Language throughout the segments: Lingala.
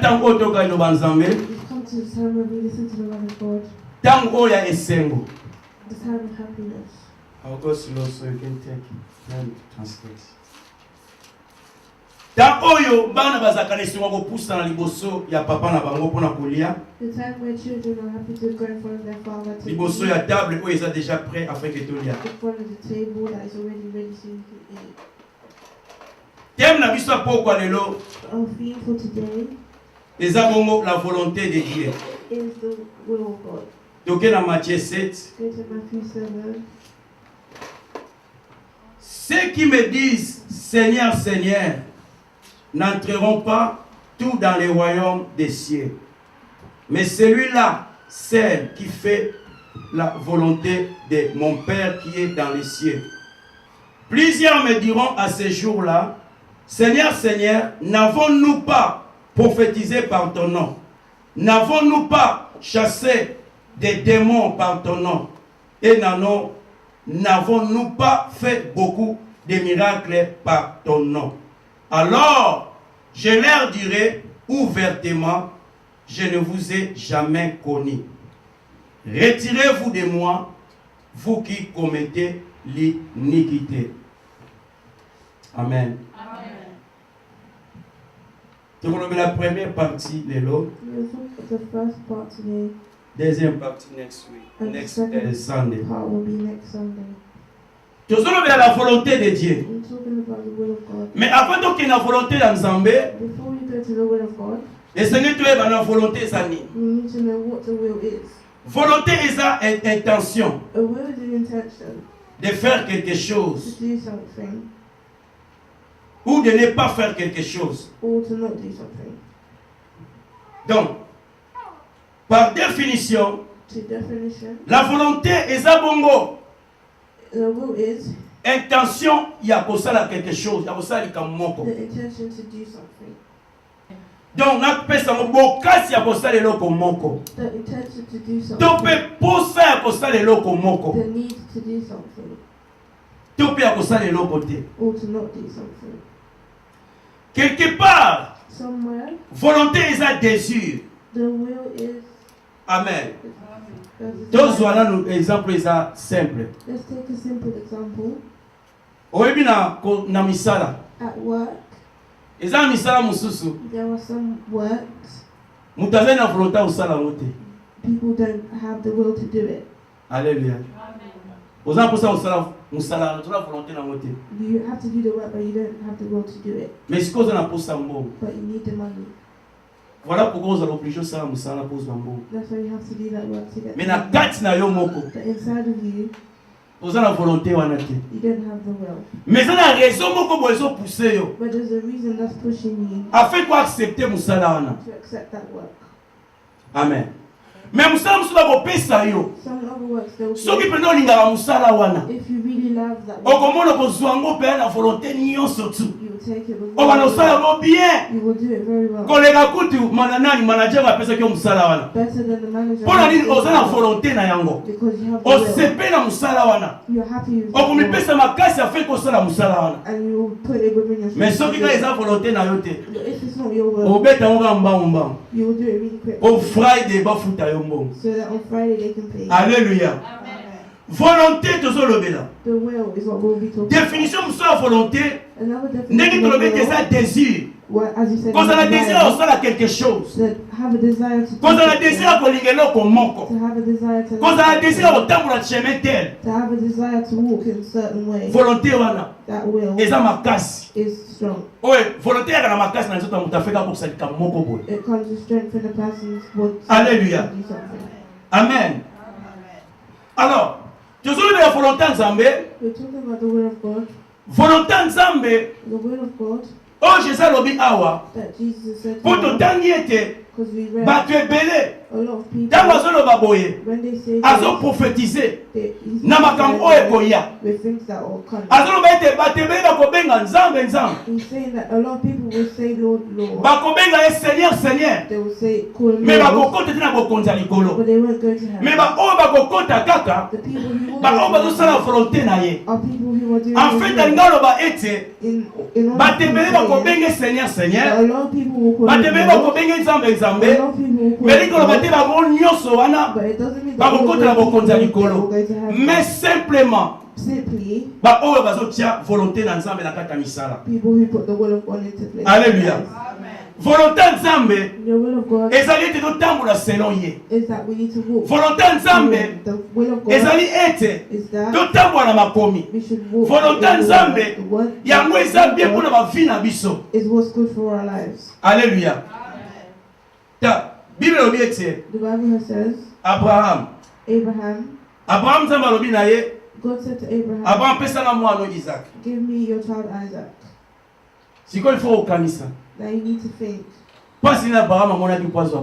tango toka ino banzambe. We've come to the time when we listen to the word of God. Tango ya esengo. The time of happiness. I'll go slow so you can take time to translate. Tango bana bazakanisi wako pusa na liboso ya papa na bango pona kolia. The time where children are happy to go in front of their father. Liboso ya table où ils sont déjà prêts afin que tout lia. In front of the table that is already ready so you can eat. Thème na biso poko lelo. Our theme for today Ezabongo la volonté de Dieu. is the will of God. Donc dans Matthieu 7. Go to Matthew 7. Ceux qui me disent Seigneur, Seigneur, n'entreront pas tout dans le royaume des cieux. Mais celui-là, celle qui fait la volonté de mon Père qui est dans les cieux. Plusieurs me diront à ce jour-là, Seigneur, Seigneur, n'avons-nous pas prophétisé par ton nom? N'avons-nous pas chassé des démons par ton nom? Et n'avons-nous pas fait beaucoup de miracles par ton nom? Alors, je leur dirai ouvertement, je ne vous ai jamais connu. Retirez-vous de moi, vous qui commettez l'iniquité. Amen. Donc, on a la première partie, Lélo. The first part today. Deuxième partie next week. And Next the second Sunday. part will be next Sunday. Nous sommes dans la volonté de Dieu. We're talking about the will of God. Mais avant donc qu'il y ait la volonté d'Anzambe, Before we go to the will of God, le Seigneur tu es dans la volonté sani. we need to know what the will is. Volonté est sa intention A will is an intention de faire quelque to chose do something ou de ne pas faire quelque chose. or to not do something. Donc, par définition, To definition, la volonté est sa bongo. the will is Intention, il y a pour ça quelque chose, il y a pour ça the intention to do something. Donc, on appelle ça mon bokasi ya pour ça les loko moko. The intention to do Tu something. peux pour ça pour ça les loko moko. The need to do something Tu peux pour ça les loko te. or to not do something. Quelque part, Somewhere, volonté est un désir. the will is. Amen. Let's Deux voilà nous exemple est simple. take a simple example. Oyebi na misala. At work, Eza misala mususu. there are some works Mutaze na volonté usala wote. people don't have the will to do it. Alléluia. Oza pour ça usala musala na volonté na wote. You have to do the work, but you don't have the will to do it. Mais ce qu'on a pour ça mbongo. But you need the money. Voilà pourquoi on a obligé ça musala pour ça mbongo. That's why you have to do that work to get. Mais na kati na yo moko. But inside of you, Oza na volonté wana te. you don't have the will. Mais ça na raison moko bozo pousser yo. But there's a reason that's pushing you Afin quoi accepter musala wana. to accept that work. Amen. Mais musala musala ko pesa yo. Some other works they'll Soki say, peno linga musala wana. if you really love that work, Okomona kozwa ngo pe na volonté nyonso tu. you will take it with O bana all usala your ngo bien. you will do it very well. Kolega kutu mananani manager wa pesa kyo musala wana. Better than the manager. Pona nini oza na volonté na yango. Because you have the will. Osepe na musala wana. You're happy with the Okomi will. pesa makasi afin kosala musala wana. And you will put it within your Mais soki ka eza volonté na yo te. If it's not your will, Obeta ngo mbamba. you will do it really quick. O Friday ba futa yo mbongo. So that on Friday they can pay. Alléluia. Volonté tozolobela. The will is what we'll be talking Définition musala volonté. about. Another Ndenge definition of tolobete will, eza désir. well, as you said, Quand on a désir desire, osala quelque chose. to have a desire to do Quand on a something, désir kolinga eloko moko. to have a desire to Quand on love a désir something, kotambola chemin tel. to have a desire to walk in a certain way, Volonté wana that will eza makasi. is strong. Oye, volonté ya na makasi na nzoto mutu afeka kosalika moko boye. It comes to strengthen a person's body Alléluia. to do something. Amen. Alors, tozolobela volonté ya Nzambe. We're talking about the will of God. Volonté ya Nzambe The will of God oyo Jésus alobi awa that Jesus said mpo totangi ete Because we read bato ebele a lot of people, ntango azoloba boye when they say azoprofetize he's na makambo oyo ekoya with things that are coming. azoloba ete bato ebele bakobenga nzambe nzambe He's saying that a lot of people will say Lord, Lord. bakobenga ye seigneur seigneur They will say call him me Lord, bakokota te na bokonzi ya likolo but they won't go to heaven. me baoyo bakokota kaka The people who will baoyo go to bazosala heaven volonté na ye are people who are doing en his fait will. alinga oloba ete In order bato to ebele say bakobenge seigneur that seigneur a lot of people will call bato him ebele Lord, bakobenge nzambe a nzambe lot of people will call me him likoloba te Lord, bango nyonso wana but it doesn't mean that all bakokota na those bokonzi ya people will likolo go to heaven. mais simplement Simply, baoyo bazotia volonté na nzambe na kati ya misala people who put the will of God into place. Alléluia. volonté ya nzambe The will of God ezali ete totambola selon ye is that we need to walk. volonté ya nzambe The will of God ezali ete is that totambola na makomi we should walk. volonté ya in the nzambe word. The word yango eza of bien God mpona bavi na biso is what's good for our lives. Alléluia. Ta bible elobi ete The Bible says, abraham Abraham, nzambe alobi na ye God said to Abraham, abraham pesanga mwana isaac give me your child Isaac. sikoyo ifo kokanisa Now you need to think, mpasi nini abraham amonaki mpwazwa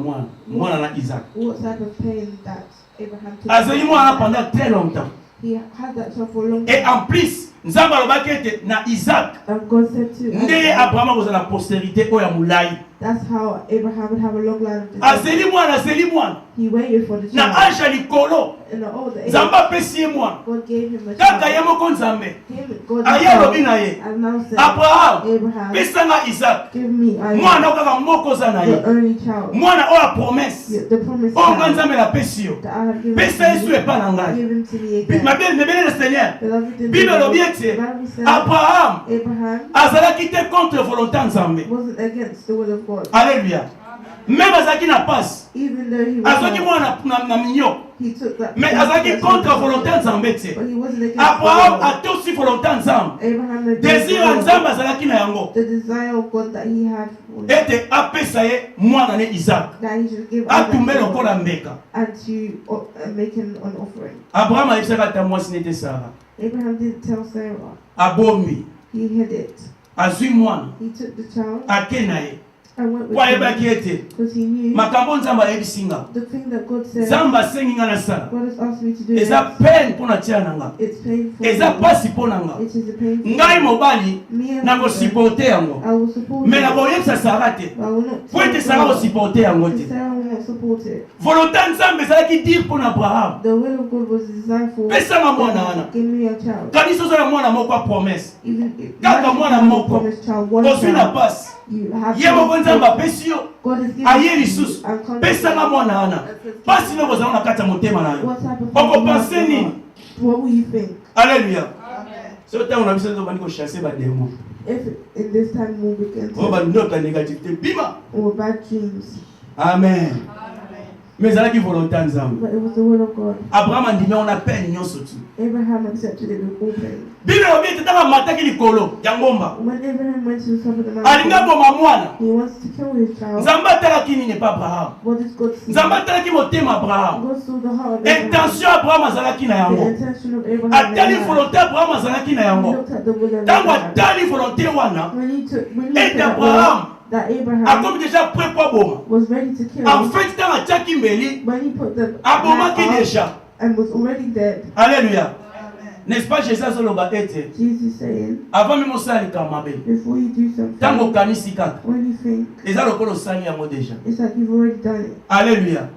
mwana na isaac what type of pain that Abraham took. azali mwana pendant très longtemps He had that child for a long et time. en plus nzambe alobaki ete na isaac And God said to nde ye Isaac, abraham akozala na postérité oyo ya molai that's how Abraham would have a long line of azeli mwana He waited for the na child. age ya likolo In the old age, nzambe apesi ye mwana God gave him a kaka ye child. moko nzambe Him, God aye alobi na ye and now said, abraham Abraham, pesanga isaac give me Isaac, mwana oyo kaka moko oza na your ye only child, mwana oyo ya promese the promised oyo nga child nzambe napesi yo that I have given pesa yesu to epa na you. ngai Give him to me again. mabele na seigneur Beloved in the bible Lord, elobi the ete Bible says abraham Abraham azalaki te contre volonté ya nzambe wasn't against the will of God. alleluya même azalaki na pasi Even though he azalaki was mwana na minyo he took that mais azalaki contre volonté ya nzambe te but he wasn't against abraham the will. atosi volonté ya nzambe Abraham had désir ya nzambe azalaki na yango the desire of God that he had for him, ete apesa ye mwana ne isaac that he should give Isaac atumbe to lokola God mbeka and to make him an offering. abraham ayebisaka ata mwasi nete sara Abraham didn't tell Sarah. abombi He hid it. azwi mwana He took the child ake na ye and went with po ayebaki him ete because he knew makambo nzambe ayebisi nga the thing that God said, nzambe asengi nga nasala God has asked me to do eza next. pene mpo na tia na nga It's painful. eza pasi mpo na nga It is a painful. ngai mobali Me as a nakosiporte yango I will support me it, nakoyebisa sara te but I will not po ete tell sara God, kosiporte yango te because Sarah will not support it. volonté ya nzambe ezalaki dire mpo na abraham The will of God was designed for pesanga mwana wana give me a child. kanisi ozala mwana moko ya promese Even if Kaka you mwana have a moko. promised child, one ozwi na child, pasi you have ye moko to- nzambe apesi yo God has given aye you lisusu and come pesanga mwana wana pasi nde kozala na kati ya motema na yo what type of okopense you nini have. What will you think alleluya so ntango na biso tobandi kochasse bademo if in this time we'll begin oyo to bandoto ya négativité bima or bad dreams? amen mais ezalaki volonté ya nzambe But it was the will of God. abraham andimi yango na pene nyonso tu Abraham accepted it with all pain. bible elobi ete ntango amataki likolo ya ngomba When Abraham went to the top of the alingi mountain, aboma mwana he wants to kill his child. nzambe atalaki nini pa abraham What does God see? nzambe atalaki motema abraham God saw the heart of Abraham. intention abraham azalaki na The yango intention of Abraham. atali in life. volonté abraham azalaki na He yango looked at the will of ntango Abraham. atali volonté wana When he looked ete at that abraham will, that Abraham akomi déjà prêt po aboma was ready to kill. en fait ntango atiaki mbeli When he put the abomaki knife up déjà and was already dead, alléluia n'est-ce pas jésus azoloba ete Jesus saying, avant meme osala likambo mabe before you do ntango something, okanisi kaka when you think, eza lokola osali yango déjà it's like you've already done it. alléluia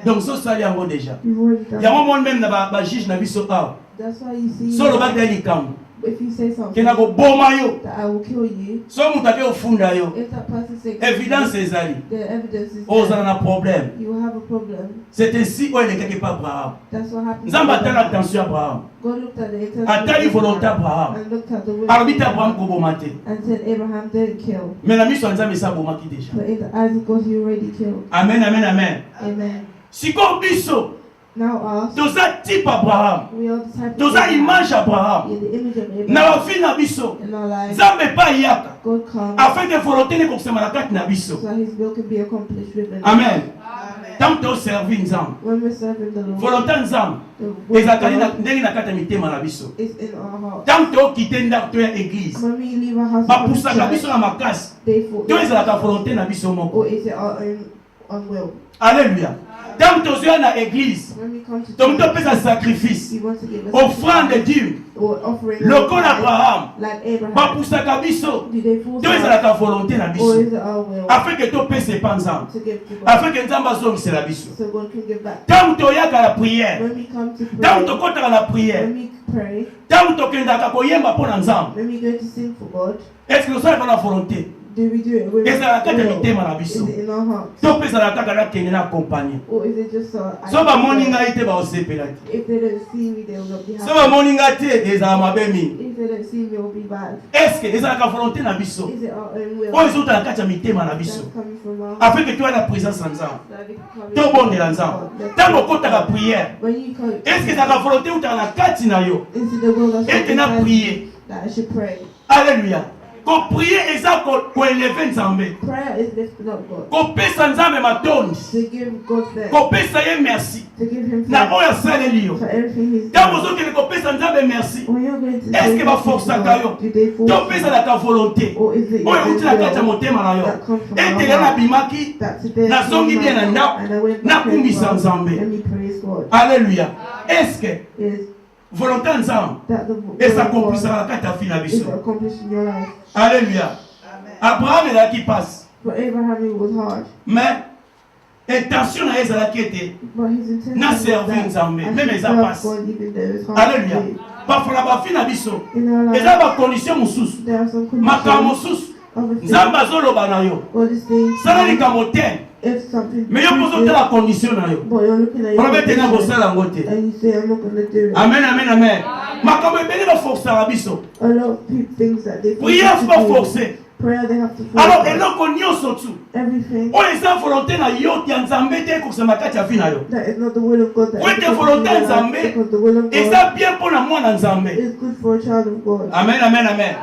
donc so osali yango déjà You've already done yango it. moni meme na bajuge na biso awa That's why you see, so olobaki na likambo if you say something kena koboma yo that I will kill you, so moto ake ofunda yo if that person says évidence ezali the evidence is ozala there, na problème you will have a problem. c'est ainsi oyo elekaki pa abraham That's what happened. nzambe to atali Abraham. attention abraham God looked at the intention atali of volonté Abraham abraham and looked at the will alobi of te abraham Abraham koboma te and said Abraham didn't kill, mais na miso ya nzambe esa abomaki déjà but in the eyes of God he already killed. amen amen amen Amen. sikoyo biso Now us, toza type abraham we are the type of toza Abraham. image abraham We are the image of na Abraham bafi na biso in our lives. nzambe epa eyaka God comes afin ke volonté ne kokosema na kati na biso so his will can be accomplished within us. amen ntango toservi nzambe When we're serving the Lord, volonté ya nzambe the will of ezalaka God ndenge na kati ya mitema na biso is in our heart. ntango tokite ndako to ya église When we leave our house to come to bapusaka biso church, na makasi they to ezalaka volonté na biso moko or is it our own unwell. Alléluia. Tant que tu es dans l'église, When we come to donc tu church, fais un sacrifice. we want to give a Offrande de Dieu. or offering Le corps d'Abraham. like Abraham. Pas pour sa cabisso. Do they force Tu es us, à la volonté de la or biso. is it our will Afin que tu puisses pas ensemble. to give to God? Afin que nous ensemble c'est la biso. So God can give back. Tant que tu es à la prière. When we come to Tant que pray, tu es à la prière. when we pray, Tant que tu es à koyemba pour ensemble. when we go to sing for God, Est-ce que nous sommes dans la volonté? do we do it with Est-ce que la carte will? de thème à la Is biso? it in our hearts? Tu peux à la carte de la kene na accompagner. Or is it just so So ba moninga ite ba osepela. if they don't see me, they will not be So ba happy. moninga te eza mabemi. If they don't see me, it will be bad. Est-ce que eza la volonté na biso? Is it our own will? O ezo ta la carte ya mitema na That's biso. coming from our heart. Afin que tu aies la présence ensemble. So that we can come To in bon de God. l'ensemble. Let's Tant pray. que tu as la prière. When you come, Est-ce que tu as la volonté ou tu as la carte na yo? is it the will that's Et tu as prié. that I should pray? Alléluia. Ko prier eza ko élever nzambe. Prayer is lifting up God. Ko pesa nzambe matondi. To give God thanks. Ko pesa ye merci. To give Him Na thanks oya saleli yo. for everything He's Tant done. que ko pesa nzambe merci. When you're going to Est-ce say que va thank you forcer to ka yo? God, do they force To you? pesa la ta volonté. Or is it your Oyo own uti la carte ya will motema na yo. that comes from Et our te na heart? bimaki. That today I Nazongi came bien na back ndako. and I went Na back to kumbisa God. nzambe. Let me praise God. Alléluia. Est-ce que Is volonté nzambe that the et will ça of God accomplissera la carte à fin la is biso. accomplished in your life? Alléluia. Abraham est là qui passe. For Abraham it was hard, Mais intention na ezala qui était but his intention na was servir that nzambe I même should eza serve passe. God even though it's hard. Alléluia. to do. Parfois la ba fin na biso. In our Eza life, ba condition mosusu. there are some Makambo conditions mosusu. of a thing. Nzambe azoloba na yo. God is saying, Sala likambo te. if something Mais yo pozo te la condition na yo. but you're looking at On va te na your bosala yango te. and you say, I'm not going to do it. Amen, amen, amen. Makambo ebele ba forcer la biso. A lot of people things that they force Prière you faut pas to do. forcer. Prayer they have to force. Alors eloko nyonso tu. Everything Oyo eza volonté na yo ya nzambe te ekokisama kati ya vi na yo. that is not the will of God. That Oui, is te not volonté the will of God, nzambe. because the will of God eza bien mpo na mwana nzambe. is good for a child of God. Amen, amen, amen.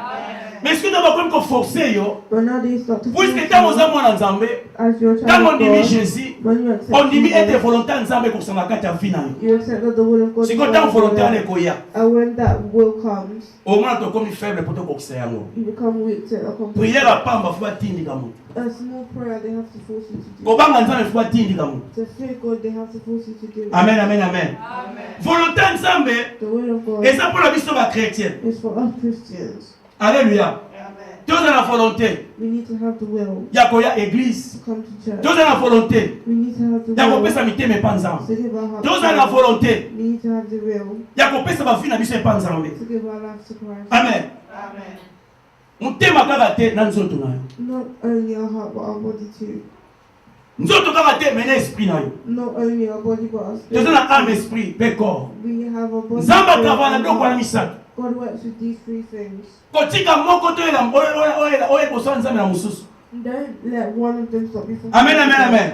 Mais ce que tu vas comme forcer yo, But now they start to puisque force ntango you oza mwana nzambe, as your child ntango of ondimi God. Jésus, When you accept ondimi ete Jesus, volonté ya nzambe ekokisama kati ya vi na yo. you accept that the will of God is Sikoyo part ntango of your volonté wana life. ekoya, And when that will comes, omona tokomi faible mpo tokokisa yango. you become weak to accomplish Priere it. apamba fo batindika moto. A small prayer they have to force you to do. Kobanga nzambe fo batindika moto. To fear God they have to force you to do. Amen, amen, amen. Volonté ya nzambe The will of God eza mpo na biso bakretien. is for us Christians. Alléluia. Toza na volonté We need to have the will ya koya église. to come to church. Toza na volonté We need to have the ya will kopesa mitema epa nzambe. to give our hearts Toza to na God. volonté We need to have the will ya kopesa bavi na biso epa nzambe. to give our lives to Christ. Amen. Motema kaka te na nzoto na yo. Not only our heart but our body too. Nzoto kaka te mais na esprit na yo. Not only our body but our Toza na âme, spirit. esprit pe corps. We have a body. Nzambe spirit, akava na and biloko wana heart. misato. God works with these three things. Kotika moko to oyo ekosala nzambe na mosusu. Don't let one of them stop you from. Amen, amen, amen.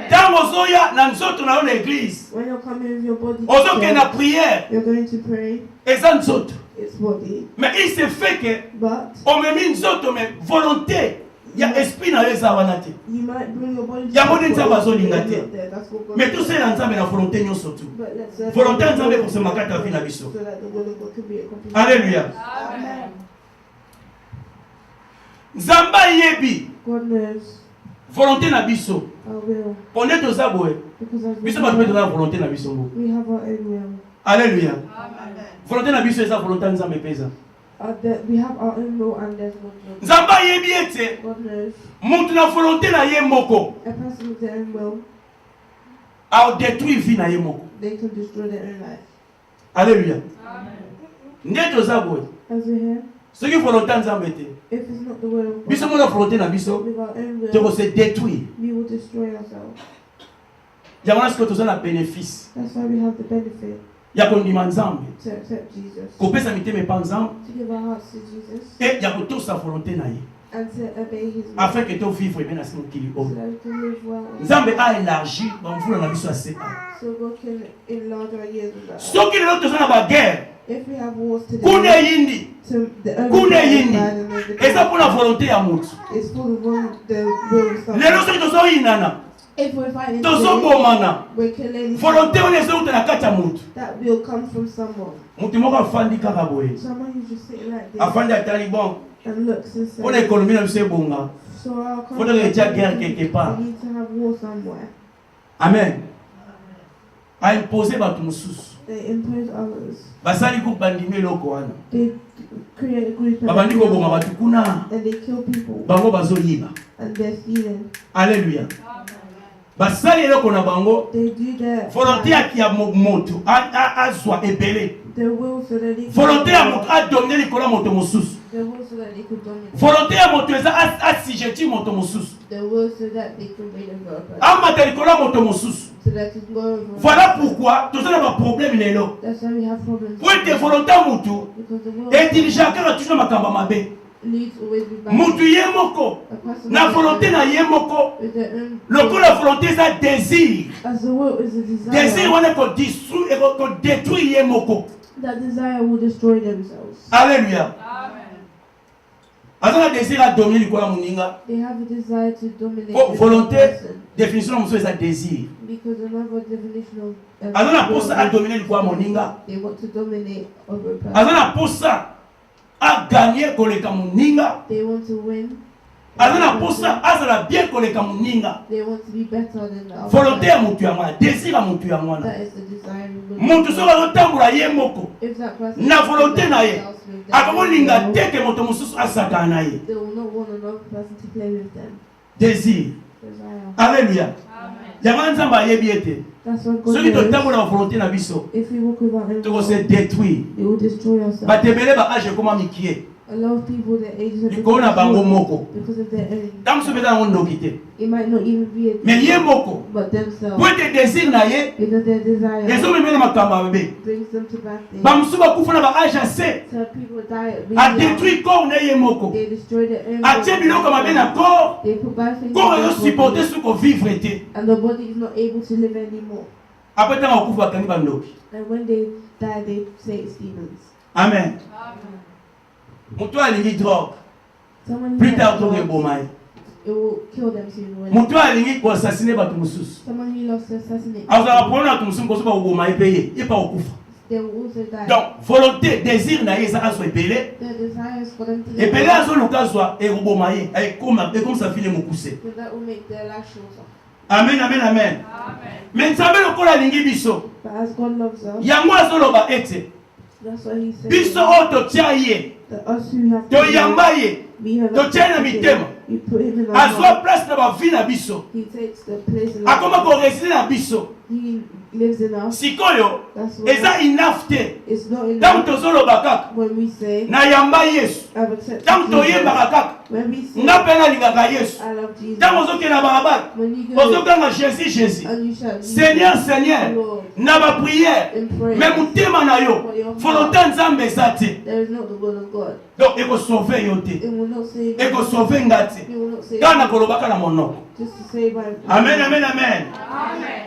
Ntango ozoya na nzoto na yo na église, When you're coming with your body, to ozokende na church, prière, you're going to pray. eza nzoto. It's body, Mais il se fait que but omemi nzoto mais volonté ya esprit na yo eza wana te. you might bring your body. to Yango church, nde nzambe but azolinga you're te. not there. That's what God Mais wants. tosala nzambe na volonté nyonso tu. But let's serve Volonté ya God nzambe ekosema kati ya vi na biso. so that the will of God can be accomplished. Alléluia. Amen. Nzambe ayebi God knows volonté na biso. our will Ponde toza boye. because as Biso bato mpe toza na volonté na biso ngo. we have our own will. Alléluia. Volonté na biso eza volonté ya nzambe mpe eza. We have our own will and there's God's will. Nzambe ayebi ete God knows moto na volonté na ye moko a person with their own will, aodétruire vie na ye moko. they can destroy their own life. Alléluia. Nde toza boye. As we hear, Soki volonté ya nzambe te, if it's not the will of biso God, mona volonté na biso with our own will, tokose détruire. we will destroy ourselves. Yango wana sikoyo toza na bénéfice That's why we have the benefit ya kondima nzambe, to accept Jesus, kopesa mitema epa nzambe to give our hearts to Jesus, e ya kotosa volonté na ye and to obey His will, afin que tovivre ebe na se mokili so oyo. that we can live well. Nzambe aélargi bamvula na biso ya se a. So God can enlarge our years with that. Soki lelo toza na baguerre If we have wars today, kuna eyindi to the kuna only eyindi eza mpona volonté ya motu. it's for the will of someone. Lelo soki tozoyinana If we're fighting today, tozobomana we're killing volonté wana ezouta na kati ya motu. that will come from someone. Motu moko afandi kaka boye, Someone who's just sitting like this afandi atali bon and looks and mpona says, ekonomi na biso ebonga, So our Faudrait qu'il y ait guerre quelque part. we need to have war somewhere. Amen. A imposé par tout sous. They impose others. Basali ko bandimé loko wana. They create a group Babandi ko bonga batu kuna. and they kill people Bango bazo yiba. and they're stealing. Alléluia. Basali loko na bango. They do that. Volonté à qui a moto a soit ébélé. Their will so that they Volonté à moto a dominer les colons moto sous. Their will so that they could dominate. Volonté à moto a sijeти moto sous. Their will so that they could reign over a person. A mater les colons moto sous. So that it go over. Voilà pourquoi tous les problèmes les là. That's why we have problems. Pour être volonté à moto. Because the will Et dirigeant car toujours makamba mabe. leads always be bad. Moto yemoko. A person Na volonté na yemoko. with their own Lorsque la volonté c'est un désir. as the will is a desire. Désir on est qu'on détruit et qu'on détruit yemoko. That desire will destroy themselves. Alléluia. Aza désir à dominer le corps moninga. They have a desire to dominate Oh, the volonté, person. définition de c'est un désir. Because another definition of Aza na will posa à is dominer le corps moninga. they want to dominate over a person. Aza na posa à gagner koleka moninga. They want to win. Aza na posa à la bien koleka moninga. They want to be better than the other Volonté à person. mutu ya mwana, désir à mutu ya mwana. That is the desire of the Mutu so ba tambola ye moko. If that person Na volonté na ye. else with them, Akamolinga teke moto mususu asaka na ye. they will not want another person to play with them. Désir. Desire. Alléluia. Yanga nzamba ayebi ete. That's what God Soki knows. totambola na volonté na biso, If we walk without him, toko se détruire. it will destroy ourselves. Batebele ba age koma mikie. A lot of people, their ages have Likolo na bango moko. because of their own. Tango so beta ngo ndoki te. It might not even be a Mais ye moko. but themselves. Po ete désir na ye, Because their desire ezo memela makambo mabe. brings them to bad things. Ba musu ba kufa na ba age ase. So people die at A really young. détruit corps na ye moko. They destroy their own A tie biloko mabe na corps. They put bad things Corps in ezo their supporter body, ce qu'on vivre te. and the body is not able to live anymore. Après tango kufa kangi ba ndoki. And when they die, they say it's demons. Amen. Mutu alingi drogue. Someone Plus who tard loves to drugs, rebomai. it will kill them soon. When Mutu alingi ko assassiner ba tumususu. someone who loves to assassinate, Azala pona tumususu ko so ba ubomai peye. E pa okufa. they will also die. Donc volonté, désir na ye ça aso epelé. Their desires for them to live, Epelé aso luka zwa e ubomai. Ay comme ça file mukuse. because that will make their life shorter. Amen, amen, amen. Mais nzambe lokola lingi biso. But as God loves us, Yango azoloba ete. that's what He says. Biso o totia ye. That us who have To yamba ye. we have to tiens na mitema. we put Him in our Azwa heart. place na ba vie na biso. He takes the place in our Akoma heart. ko résider na biso. He lives in us. Sikoyo That's what eza inafte. it's not Tango enough tozoloba kaka when we say na yamba Yesu. I've accepted Tango toyembaka Jesus. kaka When we say nga mpe nalingaka Yesu. I love Jesus. Tango ozokenda balabala When you go ozoganga Jésus Jésus. and you shout Seigneur Seigneur Lord na baprière in prayer, me motema na yo volonté ya Nzambe eza te. there is not the will of God. Donc ekosauve yo te, It will not save you. ekosauve nga te. It will not save Kana you. kolobaka na monoko. Just to save by Amen, amen, amen.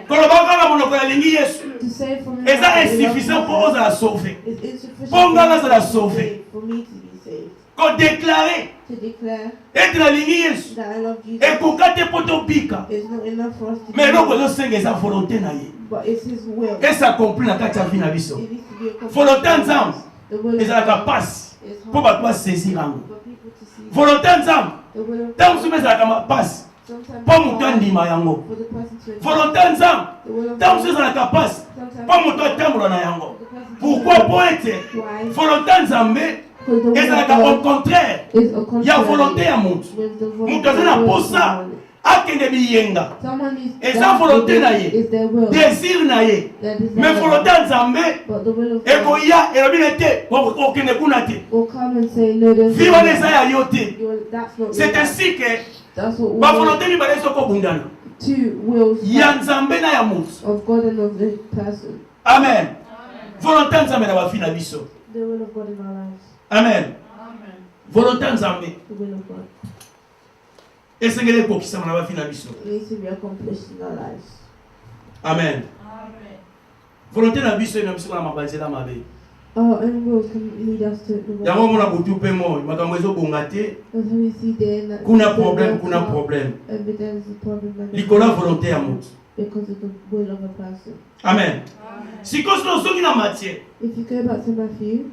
Kolobaka na monoko ya lingi Yesu. to save from him. Eza insuffisant pour ozala sauvé. It's insufficient Pour nga for nazala me to be sauvé. saved, for me to be saved. Ko déclarer To declare ete na lingi Yesu. that I love Jesus Ekoka te po tobika. is not enough for us to Mais eloko do, ezosenga eza volonté na ye. but it's His will. Esakompli na kati ya vie na biso. It needs to be accomplished. Volonté ya Nzambe The will of ezalaka God pasi is mpo hard bato basaisir yango. for people to see. Volonté ya Nzambe The will of ntango God mosusu ezalaka mapasi sometimes mpo is moto hard andima yango. for the person to accept. Volonté ya Nzambe The will of ntango God mosusu ezalaka pasi sometimes mpo moto atambola na yango. for the person to Pourquoi? accept. Po ete Why? volonté ya Nzambe Because the will of ezalaka au God contraire is a ya contrary volonté ya moto. with the will Moto aza na of posa God. akende biyenga. Someone is Eza that volonté na ye. is their will. Désir na ye. Their desire. Mais volonté ya Nzambe But the will of God ekoya elobi na te okende kuna te. will come and say, no, there's Vie wana eza ya yo te. that's not C'est your life. ainsi que That's what ba will, volonté mibale ezokobundana. two wills Ya Nzambe na ya moto. of God and of the person. Amen. Volonté ya Nzambe na bafi na biso. The will of God in our lives. Amen. Volonté ya Nzambe The will of God. esengeli ekokisama na bafi na biso. It needs to be accomplished in our lives. Amen. Volonté na biso ena biso na mabanzela mabe. Our own wills can lead us to the Yango wrong. mona butu pe mo makambo ezobonga te. That's how we see there that Kuna the problème, wills kuna are- problème. Every day is a problem and Likola volonté ya moto. because of the will of a person. Amen. Sikoyo soki na matière. If you go back to Matthew,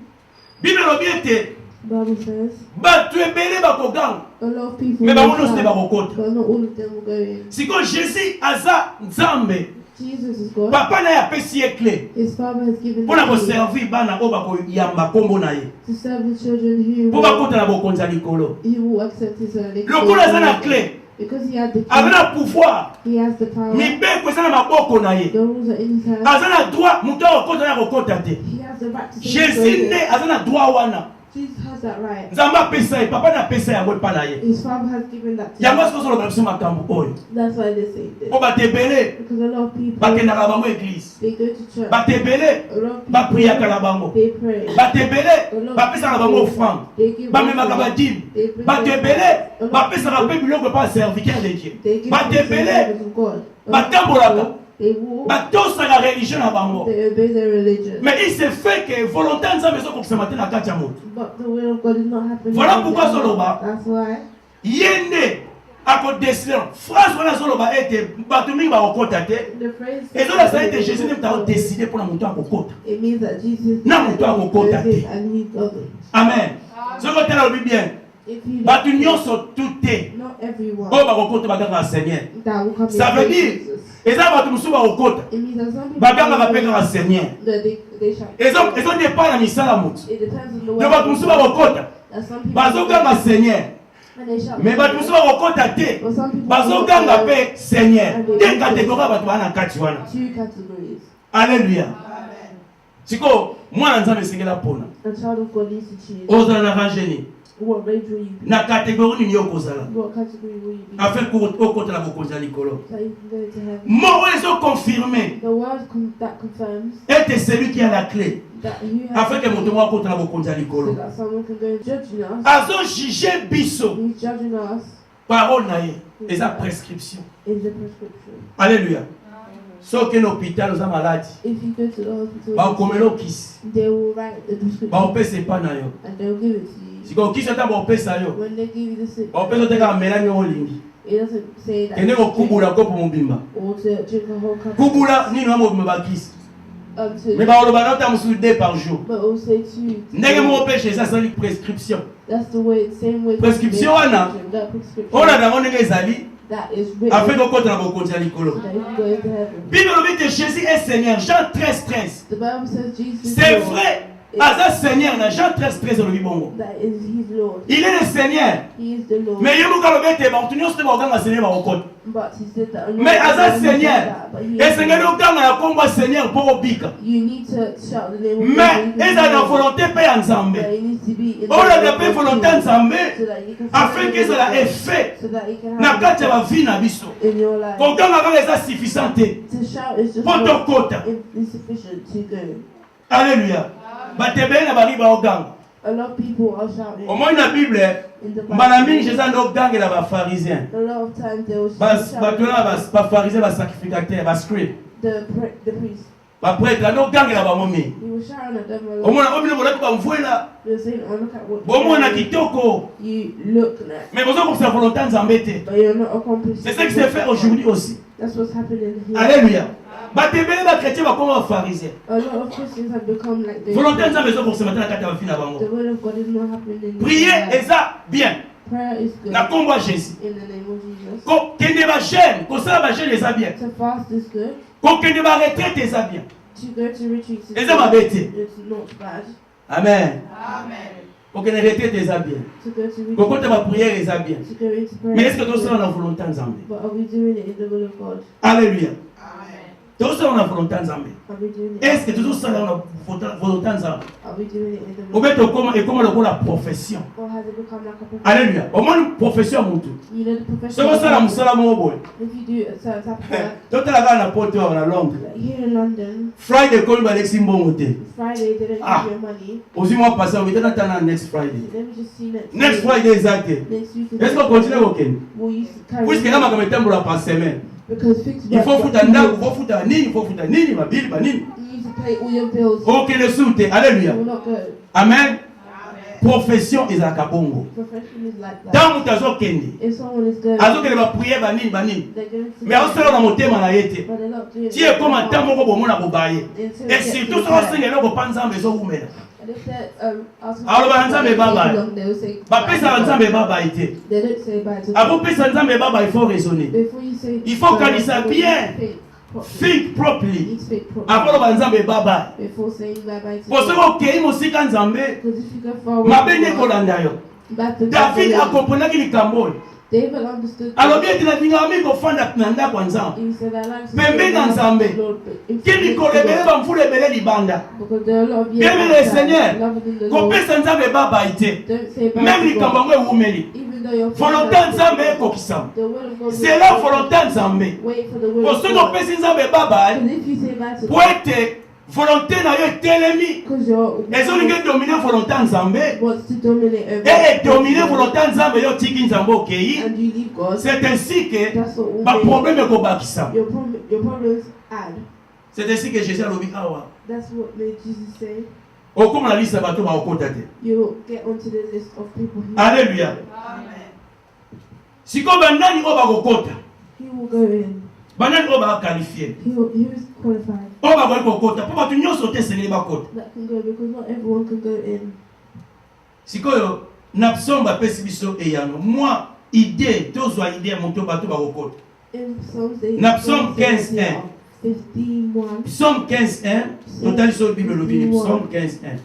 Bible elobi ete Bible says bato ebele bakoganga a lot of people mais will bango nyonso te shout, bakokota. but not all of them will go in. Sikoyo Jésus aza Nzambe, Jesus is God. papa na ye apesi ye clé His Father has given mpo na him the key koservir bana oyo bakoyamba kombo na ye to serve the children mpo bakota na bokonzi ya likolo. who will accept his legacy. Lokola aza na clé, Because he had the aza key, na pouvoir, he has the power. mibeko eza na maboko na ye, The rules are in his hands. aza na droit moto akokota na kokota te. He has the right to say Jésus nde aza na droit wana. Jesus has that right. Nzambe apesa ye, papa na apesa yango epa na ye. His Father has given that to Yango him. soki ozoloba biso makambo oyo That's why they say this. mpo bato ebele Because a lot of people, bakendaka bango eglise, they go to church. bato ebele A lot of bapriaka na bango, people, they pray. bato ebele bapesaka bango offrande, They give bamemaka offering. badime, They bring bato their ebele tithes. A lot of bapesaka people, mpe biloko epa serviteur de Dieu, they give bato to the ebele service of God. A lot of batambolaka, people, they walk, batosaka religion na bango. they obey their religion. Mais il se fait que volonté ya Nzambe ezokokisama te na kati ya moto. But the will of God is not happening. Voilà in pourquoi their Zoloba. heart. That's why Ye nde akodeside phrase wana azoloba ete bato mingi bakokota te the phrase ezolakisa ete Jésus nde moto akodeside mpona moto akokota. it means that Jesus Na moto akokota does it te. and he does it. Amen. Soki otala lobi bien, If you bato nyonso tu te not everyone oyo bakokota bagangaka Seigneur. that will come Ça in veut praise dire Jesus. eza bato mosusu bakokota It means that some people bagangaka mpe kaka Seigneur. that they shout. Ezodépend na misala moto. It depends on the Yo way bato mosusu bakokota that some people bazoganga Seigneur. and they shout. Mais bato mosusu bakokota te But some people bazoganga have mpe Seigneur. Te kategori ya bato bana kati wana. two categories. Alléluia. Siko mwana Nzambe esengeli apona. A child of God needs to choose. Ozala na rangeni. What range will you be? Na kategori nini okozala. What category will you be? Afin okota na bokonzi ya likolo. So you can go to heaven. Mot oyo ezoconfirme The word that confirms ete celui qui a la clé. that you have Afin que moto moko akota na bokonzi ya so likolo. that someone can go and judging us. Azojuge biso. He's judging us Parole na ye. Eza prescription. is the prescription. Alléluia. Soki na hôpital oza maladi. If you go to the hospital, Bakomela okisi. they will write the prescription Baopesa epa na yo. and they'll give it to you. Siko okisi ata baopesa yo. When they give you the sick, Baopesa oteka melani oyo olingi. it doesn't say that Kende you should kokubula kopo mobimba. drink or to drink a whole cup. Kubula nini wa mobimba bakisi. To, Mais baoloba na ota mosusu 2 par jour. but also two. Ndenge moko mpe Jésus asali prescription. That's the way, same way. Prescription wana. That prescription. Oyo nango ndenge ezali That is written. afin kokota na bokonzi ya likolo. That you can go into heaven. Bible lobi que Jésus est Seigneur. Jean 13:13. The Bible says Jesus is C'est Lord. vrai. Aza Seigneur na Jean 13:13 lobi bongo. That is his Lord. Il est le Seigneur. He is the Lord. Mais ye muka lobi ete bato nyonso te bakokanga Seigneur bakokota. But he said that. Mais aza Seigneur. But he is Esengeli the Lord. okanga na kombo ya Seigneur mpo kobika. You need to shout the name of Mais God. ezala na volonté mpe ya But Nzambe. it needs to be in Oyo na will mpe of volonté God ya Nzambe so that you can afin que ezala effet so that you can na have kati ya it bavi na biso. in your life. Kokanga kaka eza suffisant te To shout is just mpo not tokota. insufficient to go. Alléluia. Bato ebele na bari baoganga. A lot of people are shouting Omoi na Bible in the mbala mingi Bible. Jésus ando ogangela bapharisien. A lot of times they will Bato na bapharisien basacrificateur bascribe. the priest. Baprêtre ando ogangela bango mingi. He was shouting at them a lot. Omona obile bolaki bamvuela They were saying, oh, look at what bomona kitoko. you look like. Mais bozo kokisa volonté ya Nzambe te. But you're not accomplishing. C'est ce qui se fait aujourd'hui aussi. That's what's happening here. Alléluia. Bato ebele bachrétien bakoma bapharisien. A lot of Christians have become like this. Volonté ya Nzambe ezokokisama te na kati ya bafi na The bango. will of God is not happening in Prier their life. eza bien. Prayer is good Na kombo ya Jésus. in the name of Jesus. Kokende bagene, kosala bagene eza bien. To fast is good. Kokende baretraite eza bien. To go to retreats is Eza mabe te. It's not bad. Amen. Kokende retraite eza bien. To go to retreats. Kokota baprière eza bien. To go into prayer. Mais est-ce que tosala na volonté ya Nzambe? But are we doing it in the will of God? Alléluia. Tosala na volonté ya Nzambe. Are we doing it? Est-ce que tozosala na volonté ya Nzambe? Are we doing it in the will? Obe tokoma ekoma lokola profession. Or has it become like a profession? Alléluia. Omoni profession ya mutu. You know the profession. Soki osala mosala moko boye. If you do a certain type of work, Totala kaka na poto awa na Londres. like here in London, Friday komi balekisi mbongo te. Friday they don't Ah. give you money. Ozwi mwa pasa obetana ta na next Friday. Let me just see Next week. Friday eza te. Next week. Est-ce qu'on continue kokende? Will you carry Puisque na makambo etambola par semaine. Because fixed Il faut work, futa ndako, il faut futa nini, il faut futa nini, mabili banini. you need to pay all your bills. Okende sute. Alléluia. You will not go. Amen. Profession ezalaka bongo. Profession is like that. Tant mutu azokende. If someone is going, Azokende bapriere banini banini. they're going to. Mais azosala na motema na ye te. But they're not doing Ti ekoma ntango moko bomona kobaye. Until Et they get surtout to the soki time. osengela eloko mpa Nzambe ezowumela. And if they're asking Alors, bah, Nzambe baba. long, they will say Bapesa Nzambe baba été. They don't say bye to Avant pesa Nzambe baba, il faut raisonner. Before you say Il faut bye, kanisa you bien. think properly. Think properly. You need to think properly. Avant le Nzambe baba. Before saying bye bye to Parce que okei mosika Nzambe, Because if you go far mabende away, kolanda yo. back to David a comprenaki likambo. David understood. Alors bien tu n'as mis kofanda na ndako ya Nzambe. He said, I like to Pembe say na bye Nzambe. to the Lord, but if Kini you kolebele ba mfule bele libanda. because there are a lot of Bien years le outside, Seigneur. loving in the Lord, Kopesa Nzambe baba été. don't say bye Même to likambo God. ngo ewumeli. Even though your Volonté Nzambe ekokisa. the will of God C'est la volonté Nzambe. wait for the will Pour of ceux qui God. opesi Nzambe baba, Because if you say bye to pour God, être volonté na yo etelemi. because your Ezolingi dominer volonté Nzambe. wants to dominate over Et dominer volonté Nzambe yo tiki Nzambe okei. and you leave God, C'est ainsi que that's what will ba make problème ekobakisa. your problems add. C'est ainsi que Jésus alobi awa. That's what made Jesus say, Okoma na liste bato ba okota te. you'll get onto the list of people who Alléluia. Siko bandani o bakokota. he will go in. Bandani o ba qualifier. He is qualified. O ba kokota. Po bato nyonso te sengeli bakota. That can go because not everyone can go in. Sikoyo na psaume bapesi biso eyano. Moi idée tozwa idée moto bato bakokota. In Psalms, they Na Psalm 15:1. 15:1. Psaume 15:1. Totali sur Bible lobini. Psaume 15:1.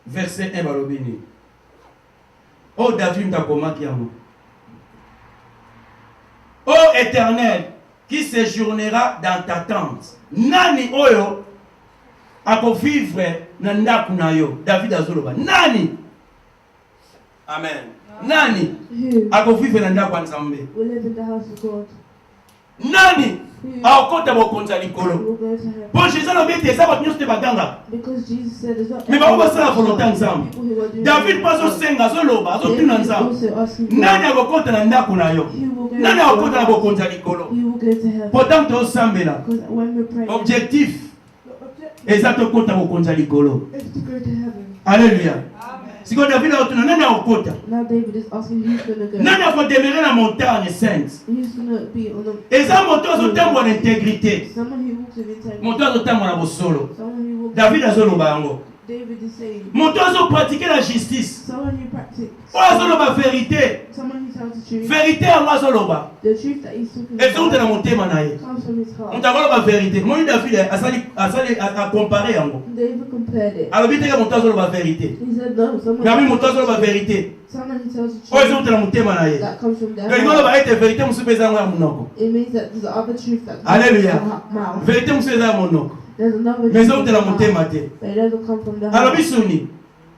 Verset 1 balobini. Oh David mtakomaki yango. Ô Éternel, qui séjournera dans ta tente. Nani oyo akovivre na ndaku na yo. David azoloba. Nani? Amen. Nani Who akovivre na ndaku ya Nzambe? will live in the house of God? Nani Who aokota bokonza likolo? will go to heaven? Po Jésus alobi ete eza bato nyonso te baganga. Because Jesus said it's not Mais bango basala volonté ya Nzambe. people who are doing David it. mpo azosenga azoloba David azotuna is Nzambe. also asking God, Nani akokota na ndaku na yo? who will go Nani to akokota na heaven? bokonza likolo? Who will go to heaven? Pourtant tozosambela. Because when we pray, Objectif the objective eza tokota bokonza likolo. is to go to heaven. Alléluia. Siko David aotuna nani akokota? Now David is asking who's going to go. Nani akodemere na montagne sainte? Who's going to be on the... Eza moto azotambola na intégrité. Someone who walks with integrity. Moto azotambola na bosolo. Someone who walks... David azoloba yango. David is saying. Moto azopratike la justice. Someone who practices. Oyo azoloba vérité. Someone who tells the truth. Vérité yango azoloba. The truth that he's talking ezouta na about motema na ye. comes from his heart. Moto akoloba vérité. Moni David asali akompare yango. David compared it. alobi teke moto azoloba vérité. He said no, Nabi moto azoloba vérité. someone who tells the Oyo truth ezouta na motema na ye. that comes from their Elingo heart. loba ete vérité mosusu mpe eza yango ya monoko. It means that there's other truth that comes Alléluia. from their mouth. Vérité mosusu eza ya monoko. There's another Mais truth ezouta na in the motema heart, te. but it doesn't come from the Alobi heart. suni.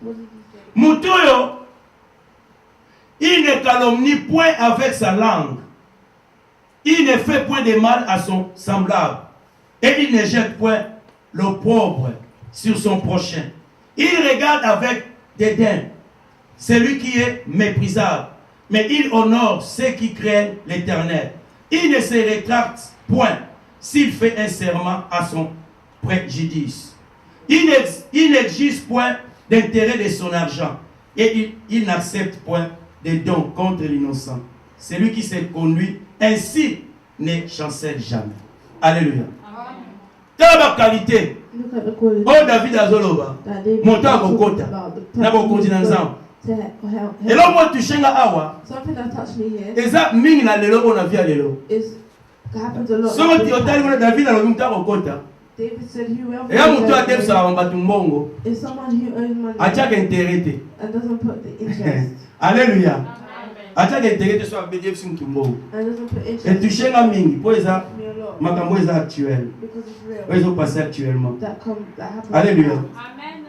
What did he say? Moto oyo il ne calomnie point avec sa langue. Il ne fait point de mal à son semblable. Et il ne jette point l'opprobre sur son prochain. Il regarde avec dédain celui qui est méprisable. Mais il honore ceux qui craignent l'Éternel. Il ne se rétracte point s'il fait un serment à son préjudice. Il n'exige point d'intérêt de son argent. Et il n'accepte point de dons contre l'innocent. Celui qui se conduit ainsi ne chancelle jamais. Alléluia. Quelle la qualité? Look at the quality Oh David azoloba. that David Monta is talking akokota. about, the Na person bokonzi na who's nzambe. going to help. Et là moi touchenga awa. Something that touched me here Eza mingi na lelo on a via lelo. is happens a lot. So ti otali kuna David alobi muta akokota. David said, whoever Et là mutu is atebisa bambatu mbongo. someone who owns money Achaka intérêt. and doesn't put the interest Alléluia. Achaka intérêt so abedie bisi mutu mbongo. and doesn't put Et interest touchenga mingi po eza me a lot makambo eza actuel. because it's real. Oyo ezopase actuellement. That happens. Alléluia. Amen.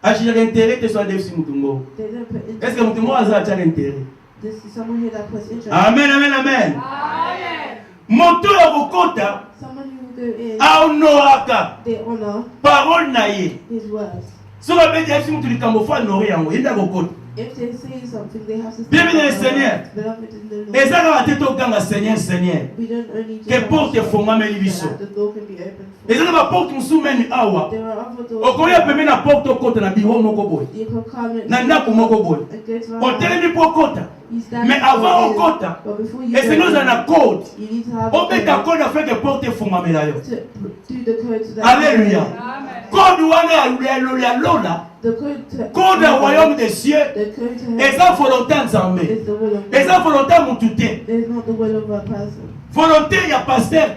Achaka intérêt te so adebisi mutu mbongo. They don't put interest. Est-ce que mutu mbongo aza achaka intérêt? This is someone here that puts interest. Amen, amen, amen. Amen. Moto ya kokota Someone who will go in, aonoraka they honor parole na ye. his words. Soki abeti ayebisi mutu likambo fo anore yango yenda kokota. If they say something, they have to Bien, bien, their Seigneur. words. Beloved in the Lord. Eza kaka te tokanga Seigneur, Seigneur. We don't only just Ke have porte to efongameli say biso. that the door can be opened for Eza na baporte mosusu meni awa. There are other doors. Okoya pembe na porte okota na biro moko boye. You can come in Na ndako moko boye. and go to a house. Otelemi mpo okota. You stand Mais before avant it, okota, but before you esengi go oza in, na code. you need to have Obeta a code code afin que porte efongamela yo. to do the code so that Alléluia. Amen. Code wana ya lola Code du royaume des cieux. Et ça, volonté en Zambé. Et ça, volonté en Moutouté. Volonté, il y a pasteur.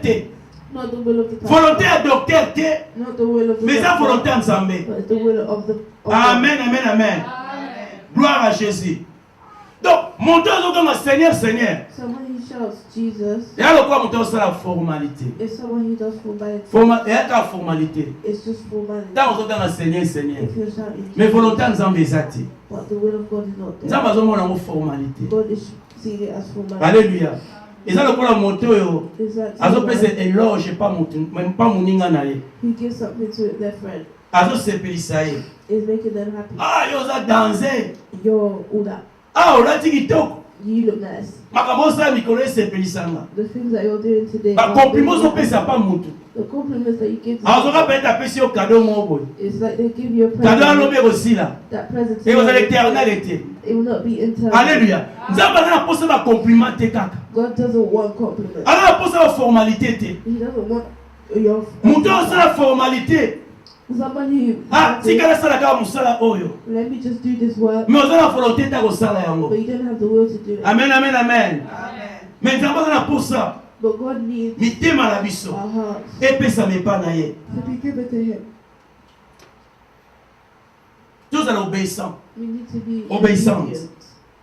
Volonté à docteur. Mais ça, volonté en Zambé. Amen, amen, amen. Gloire à Jésus. Donc, montez au Seigneur, Seigneur. Il y a le quoi monter au la formalité. Il y a la formalité. Dans le Seigneur, Seigneur. Mais volonté en Zambé, ça t'est. Nous avons une formalité. Alléluia. Et ça, le quoi la montée, c'est éloge, même pas mon inganaye. Azo sepelisaye. Ah, yo za danser. Ah, on a dit qu'il toque. You look nice. Makamosa mikolo sepelisanga. The things that you're doing today. Ba compliments so pesa pas mutu. The compliments that you give to azoka peta pesi au cadeau mon boy. It's like they give you a present. Cadeau lobe aussi là. That present. Et vous allez l'éternalité. It will not be eternal. Alléluia. Nzamba na posa ba compliment te kaka. God doesn't want compliments. Ala posa ba formalité te. He doesn't want your. Mutu ça la formalité. Ah, si kala sala ka musala oyo. Let me just do this work. Mais on a la volonté ta ko sala yango. But you don't have the will to do it. Amen, amen, amen. Mais nzamba na posa. But God needs mitema na biso. our hearts. Epesa mepa na ye. To be given to Him. Tous à l'obéissant. We need to be Obéissante. obedient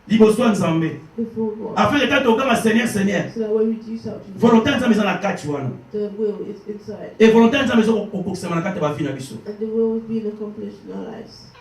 Liboso nzambe. before God. Afin que quand on Seigneur, Seigneur. So that when we do something, Volonté nzambe za na kati wana. the will is inside. Et volonté nzambe zo kokosema na kati ba vie na biso. And the will is being accomplished in our lives.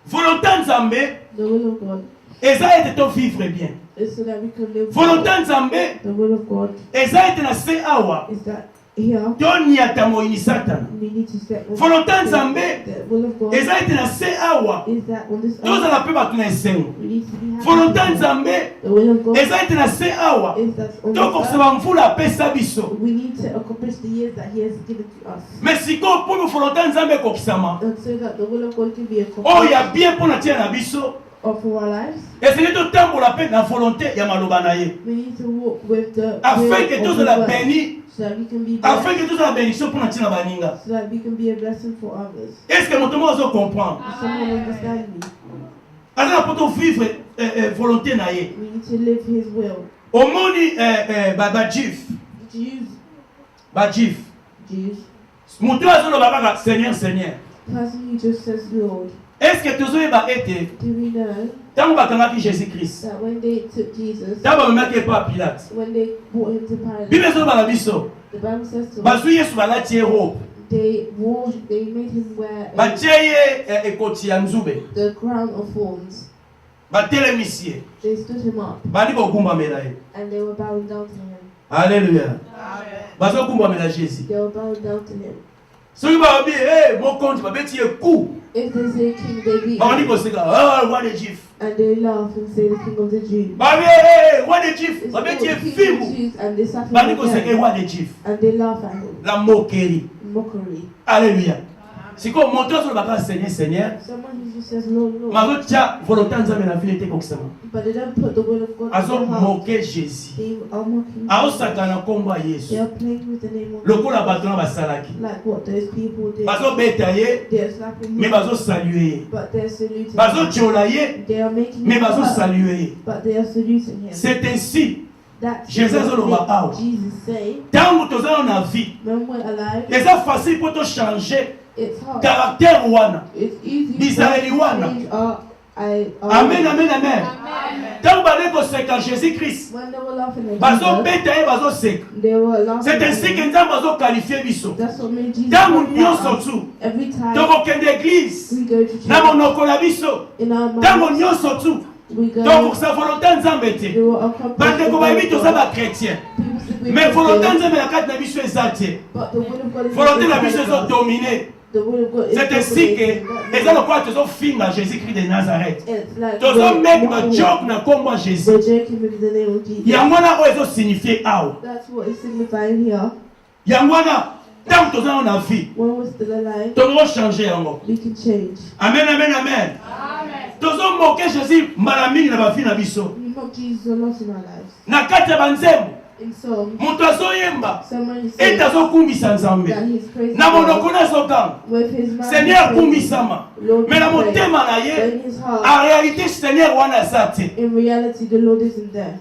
Volonté nzambe The will of God eza ete to vivre bien. is so that we can live. Volonté well. nzambe The will of God eza ete na se awa. is that here To niata moyini satana. we need to step on. Volonté nzambe The will of God eza ete na se awa. is that on this Tous earth à la paix bato na esengo. we need to be happy. Volonté nzambe The will of God eza ete na se awa. is that on To this earth kosema mvula apesa biso. we need to accomplish the years that He has given to us. Mais siko pour volonté nzambe kokisama. And so that the will of God can be Oh, ya accomplished bien pour na tia na biso. of our lives. Et c'est to tambola pe na volonté ya maloba na ye. We need to walk with the Afin will que of tous the la word, béni, so that we can be afin blessed, que tous la bénédiction pour na tia na baninga. so that we can be a blessing for others. Est-ce que mon tomo zo comprendre? Someone understand me. Alors pour vivre volonté na ye. We need to live His will. Au moni ba jif, Jews. mon tomo zo ba ba Seigneur Seigneur. Person who just says Lord. Est-ce que tous ba été Do we know tant ba kanga ki Jésus-Christ. that when they took Jesus, Tant ba maki pa Pilate. when they brought Him to Pilate, Bible zo ba la biso. the Bible says to Ba us, su Yesu ba la tie robe. they made Him wear Ba tie ekoti ya nzube. the crown of thorns. Ba telemisie. They stood Him up Ba ni ko gumba mela ye. and they were bowing down to Him. Alléluia. Bazo kumba mela Jésus. They were bowing down to Him. Soki ba bi mon compte ba beti e coup. If they say King, they beat Ba ni him, ko seka roi de Jif. and they laugh and say the King of the Jews. Ba bi roi de Jif. It's Ba called beti e the King of fimbu. the Jews, and they suffer Ba ni ko seka him, roi de Jif. and they laugh at him. La moquerie. Mockery. Alléluia. Siko monto sur ba Seigneur Seigneur. Someone who just says Lord, Lord, Mazo tia volonté nzambe na vie te kokisama. but they don't put the will of God in Azo their heart. moquer Jésus. They are mocking. Ao sakana komba They Yesu. are playing with the name of Lokola Jesus, bato na basalaki. like what those people did. Bazo beta ye, They are slapping mais him, bazo saluer ye. but they're saluting Bazo him. tchola ye, They are making mais him bazo hurt, saluer ye. but they are saluting him. C'est ainsi. That's Jesus what oloba awa. made Jesus say, Tant que toza na vie, when we're alive, c'est facile pour te changer it's hard. caractère wana. It's easy D'Israël to wana. change our Amen, amen, amen. Tant que tu seka Jésus-Christ, When they were laughing at bazo Jesus, beta ye bazo seka. they were laughing C'est at ainsi que him. nzambe bazo qualifier biso. That's what made Jesus Tant laugh nyonso at us. tu, Every time tokokende église, we go to na church, monoko na biso. in our Tant minds, nyonso tu, we go, donc sa volonté nzambe we te. will accomplish Bande the ko will bayebi of toza God. ba chrétien. People say we Mais volonté Christians, nzambe na kati na biso eza te. but the will of God is Volonté na biso inside ezo us. dominer. The will of God is C'est ainsi que dominating. eza lokola tozofinga Jésus-Christ de Nazareth. It's like Tozomeka we're bajoke na kombo ya Jésus. joking with the name of Jesus. Yango wana oyo ezosignifie awa. That's what is signifying here. Yango wana ntango toza na vie When we're still alive, tozochange yango. we can change. Amen, amen, amen. Tozomoke Jésus mbala mingi na bavie na biso. We mock Jesus a lot in our lives. Na kati ya banzembo In Psalms, moto azoyemba someone ete said azokumbisa nzambe that he's praising na God monoko nazokanga with his mouth. Seigneur akumbisama Lord, me na we pray. motema na But ye in his heart, en réalité Seigneur wana aza te in reality, the Lord isn't there.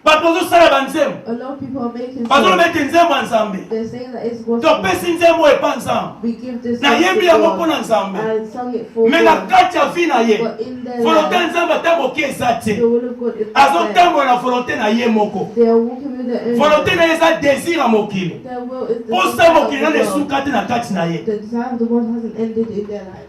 bato bazosala banzembo A lot of people are making bazoloba songs. ete nzembo ya nzambe They're saying that it's gospel. topesi nzembo epa nzambe We give this nayembi song to yango mpo God na nzambe and sung it for me na God. kati ya vi na ye But in their volonté ya life, nzambe ata moke eza te the will of God is not there. azotambola na volonté na ye moko They are walking with their own volonté na will. ye eza désir ya mokili Their will is the mposa desire of mokili nano the world. esuka te na kati na ye The desire of the world hasn't ended in their lives.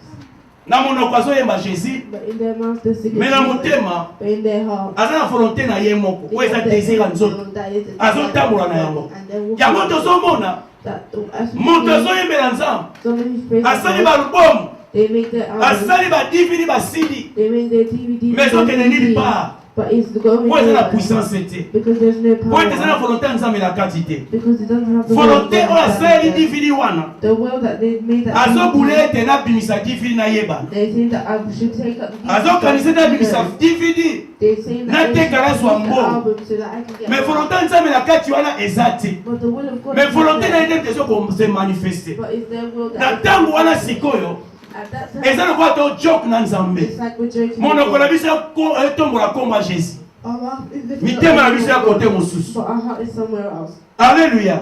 na monoko azoyemba jésus But in their mouth, they're singing me na Jesus. motema But in their heart, aza na volonté na ye moko they oyo eza have their désir ya own nzoto will, that is the azotambola na desire of yango God. And they're walking yango with it. tozomona That as we moto see, azoyembela nzambe somebody who's praising asali God, balubomu they make their albums, asali badividi basidi they make their DVD, mais ezokende nini part but it's going po eza na nowhere. puissance te Because there's no po ete eza na power. volonté ya nzambe na kati te Because it doesn't have the will of volonté God oyo asali inside them. dividi wana The will that they made that azobula DVD, ete nabimisa dividi nayebana they say that I should take up the azokanisa nabimisa dividi They say na that they tekala should zwa take the mbongo. album so that I can get mais money. volonté ya nzambe na kati wana eza te But the will of God mais is not volonté na ye there. nde ezokose manifeste But it's their will na that ntango wana sikoyo at that time, eza lokola tojoke na nzambe it's like we're joking. monoko with na God. biso etombola kombo ya jésus Our mouth is lifted mitema na up biso to ya God, kote mosusu but our heart is somewhere else. alleluya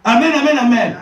amen amen amen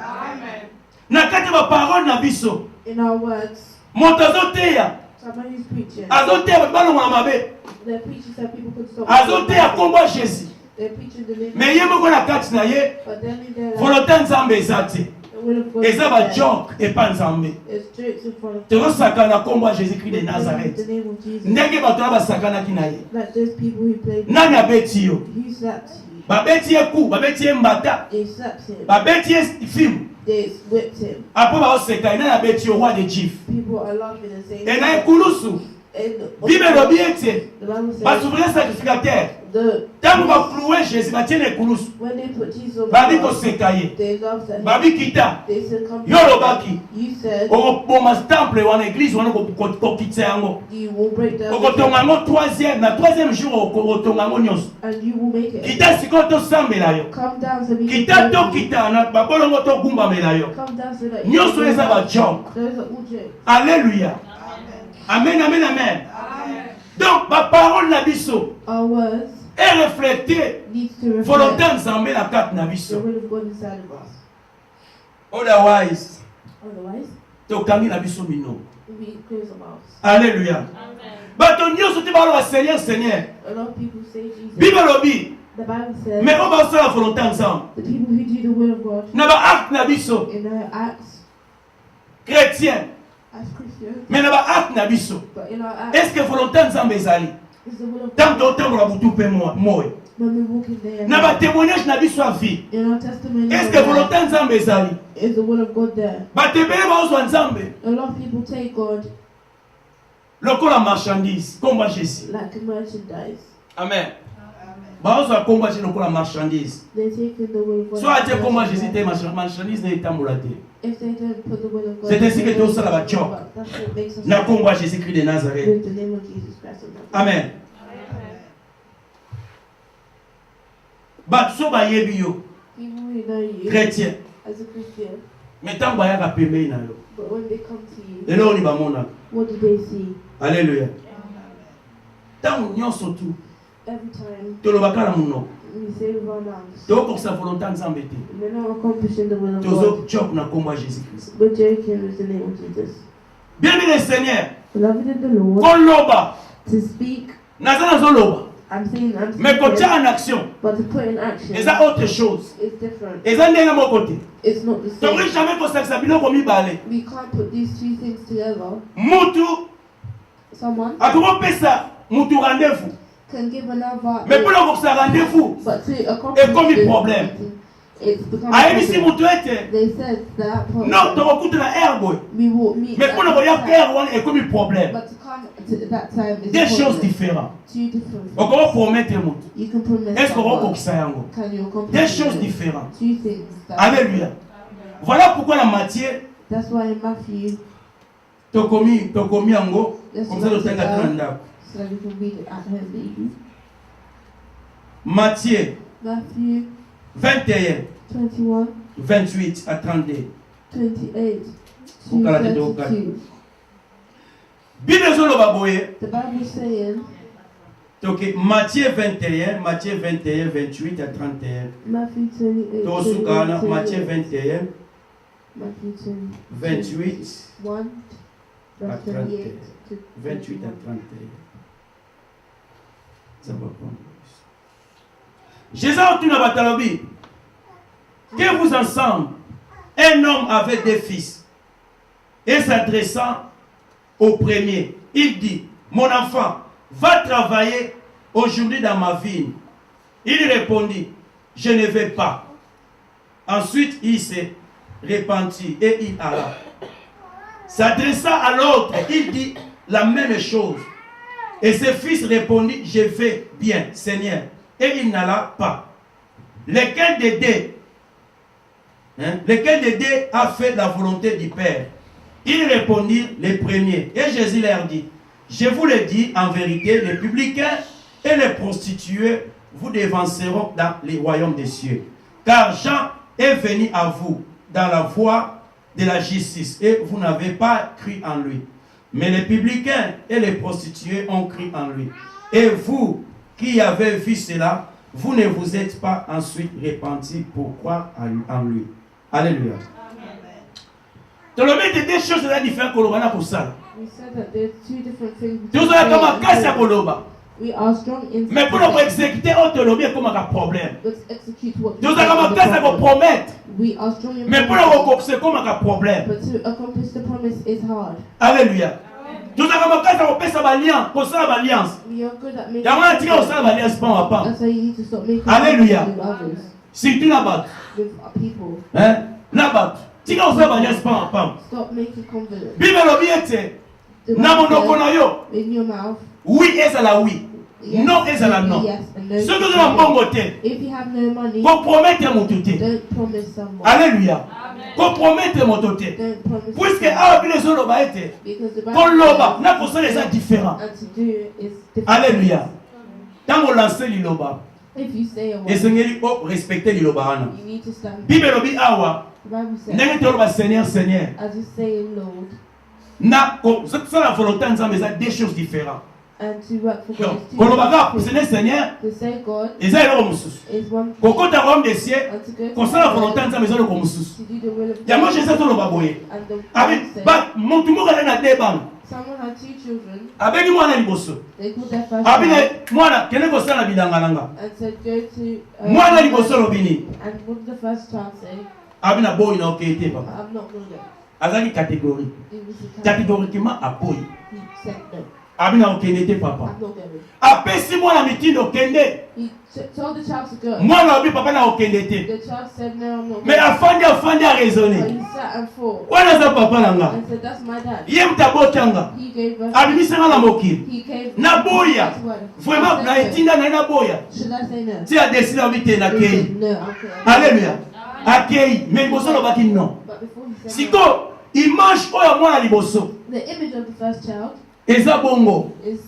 na kati ya baparole na biso In our words, moto azoteya somebody who's preaching, azoteya bato balongola mabe they're preaching so people could stop. azoteya kombo ya jésus They're preaching the name, me ye moko na kati na ye but then in their life, volonté ya nzambe eza te the will of God is eza there. bajoke epa nzambe There's jokes in front of tozosaka na kombo ya jésus christ de in nazareth the name of Jesus. ndenge bato wana basakanaki na ye Like those people who played. nani abeti yo Who slapped you? babeti ye ku babeti ye mbata They slapped him. babeti ye fimu They whipped him. apo baoseka ye nani abeti yo roi de jif People are laughing and saying. e na ekulusu And bible elobi ete the Bible says basouverain sacrificateur ntango baflue jésus batie na ekulusu when they put Jesus on the babi cross, koseka ye they laughed at him. babi kita They said, "Come yo olobaki You said okoboma temple wana église wana kokitisa yango you will break down the okotonga temple yango na troisième jour okotonga yango nyonso and you will make it. kita sikoyo tosambela yo Come down so we can kita praise you. tokita na babolongo togumbamela yo Come down so that you nyonso can eza praise bajoke you. Those are all jokes. alleluya amen amen amen donc baparole na biso Our words ereflete needs to reflect volonté ya nzambe na kati na the biso will of God inside of us. otherwise Otherwise, tokangi na biso mino we close our mouths. alleluya bato nyonso te baloba seigneur seigneur A lot of people say Jesus. bible elobi The Bible says mais oyo basala volonté ya nzambe the people who do the will of God na baacte na biso in their acts chrétien as Christians, mais na baacte na biso but in our acts est ce que volonté ya nzambe ezali is the will of ntango God. totambola butu mpe moyo When we walk in there, na batémoignage na biso ya vie in our testimony, est ce que volonté ya nzambe ezali is the will of God there. bato ebele baozwa nzambe A lot of people take God lokola marchandise kombo ya jésus like merchandise. amen baozwa kombo ya jésus lokola marchandise They take in the will of God. so atie like kombo ya jésus merchandise. te marchandise na etambola te If they don't put the will of God, C'est ainsi que they tout ça, don't la put the joke. will of God. That's what makes us na kombo ya jésus christ de nazareth with the name of Jesus Christ of Nazareth. amen bato so bayebi yo People who know you chrétien as a Christian, mais ntango bayaka pembeni na yo but when they come to you, lelo oni bamonaka what do they see? alleluya ntango nyonso tu Every time tolobaka na monoko we say with our mouths, tokokisa volonté ya nzambe te we're not accomplishing the will of God. tozojoke na kombo ya jésus christ We're joking with the name of Jesus. bien-aimé seigneur Beloved in the Lord, koloba to speak, naza nazoloba I'm saying, mais kotia en action but to put in action eza autre chose is different. eza ndenge moko te It's not the tokoki same. jamais kosakisa biloko mibale We can't put these two things together. mutu Someone akokopesa mutu rendez-vous can give another, mais mpona kokokisa rendez-vous but to accomplish ekomi this, problème it's become a ayebisi problem. mutu ete They said that person, non tokokutana aire boye we will meet mais at mpona that koya time. aire wana ekomi problème But to come to that time is des a choses problem. différentes Two different things. okokopromettre mutu You can promise est-ce someone. kokokokisa yango Can you accomplish des choses it? différentes Two things. That alléluia voilà pourquoi la matière That's why in Matthew, tokomi yango Yes, comme ça totenga te na ndako so that we can read it at home. Baby. Matthieu Matthew 21, 21, 28 à 32. 28 to Ukala te 32. Bible ezoloba boye. The Bible is saying, Donc Matthieu 21, 28 à 31. Matthew 28, Tosukana, 28, Matthieu 21, Matthew 28 1, à verse 31. 28 to 28 à 31. 31. Ça va prendre. Jésus a dit à Batalobi que vous ensemble, un homme avait deux fils. Et s'adressant au premier, il dit, mon enfant, va travailler aujourd'hui dans ma vigne. Il répondit, je ne vais pas. Ensuite, il s'est repenti et il alla. S'adressant à l'autre, il dit la même chose. Et ses fils répondit, je vais bien, Seigneur. Et il n'alla pas. Lequel des deux a fait la volonté du Père? Ils répondirent, les premiers. Et Jésus leur dit, je vous le dis en vérité, les publicains et les prostituées vous devanceront dans les royaumes des cieux. Car Jean est venu à vous dans la voie de la justice et vous n'avez pas cru en lui. Mais les publicains et les prostituées ont cru en lui. Et vous qui avez vu cela, vous ne vous êtes pas ensuite repentis pour croire en lui. Alléluia. Tu as des choses différentes que l'on pour ça. We said that there's two different things. Tu as comme casse à Koloba. We are strong in Mais pour nous exécuter, on te lobby comme un problème. let's execute what Tu as comme casse à promettre. we are strong in Mais pour nous c'est comme un problème. but to accomplish the promise is hard. Alléluia. Tu as comme casse à faire sa alliance, pour ça l'alliance. We are good at making Il y a un tiré au sein de l'alliance pas pas. That's why you need to stop making Alléluia. with others, Si tu là-bas, with people. hein? Là-bas, tiré au sein de l'alliance pas. Stop making confidence. Bible lobby était. The Na Bible monoko says, na yo. in your mouth. Oui est à la oui. Yes, Non est à la non. yes, and no. Ce que nous avons bon côté. If you have no money, Compromettre mon touté. don't promise someone. Alléluia. Compromettre mon touté. Don't promise Puisque someone. ah les autres loba été. Because the Pour Bible loba, says, na pour ça les gens différents. and to do is different. Alléluia. Tant on lance liloba. If you say a Et word, Seigneur oh respecter liloba ana. you need to stand. Bible lobi awa. The Bible says, Ndenge to loba Seigneur Seigneur. as you say, Lord, Na ça la volonté ensemble c'est deux choses différentes. and to work for God. Donc, is two koloba ka different Seigneur Seigneur, things. To say God eza eloko mosusu. is one thing, Kokota royaume des cieux, and to go comme ça la to volonté God, ensemble eza eloko mosusu. to do the will of Ya moi God. je sais to loba boye. And the Avec Bible says, ba montu moko na debang. someone had two children. Avec mwana liboso. They called their first Abine child mwana kene ko sala bidangalanga. and said, go to. Mwana liboso lobini. And what did the first child say? Abina boy na okete papa. I'm not going to. Azali catégorie. It was a child. Catégoriquement à boy. He said no. Abina okende te papa. I'm not going. Apesi mwana mitindo okende. He told the child to go. Mwana obi papa na okende te. The child said no, I'm not Mais going. afandi a But raisonner. he sat and thought Wana za papa nanga. and said, that's my dad. Ye mtabotanga. He gave us. Abimisanga na mokili. He gave Na boya. That's word. Vraiment I na said no. etinda na na boya. Should I say no? Si a décidé obite na He kei. said no, okay. Alléluia. Akei. Mais liboso lobaki non. But before he said no, Siko image oyo mwana liboso. the image of the first child Eza bongo. is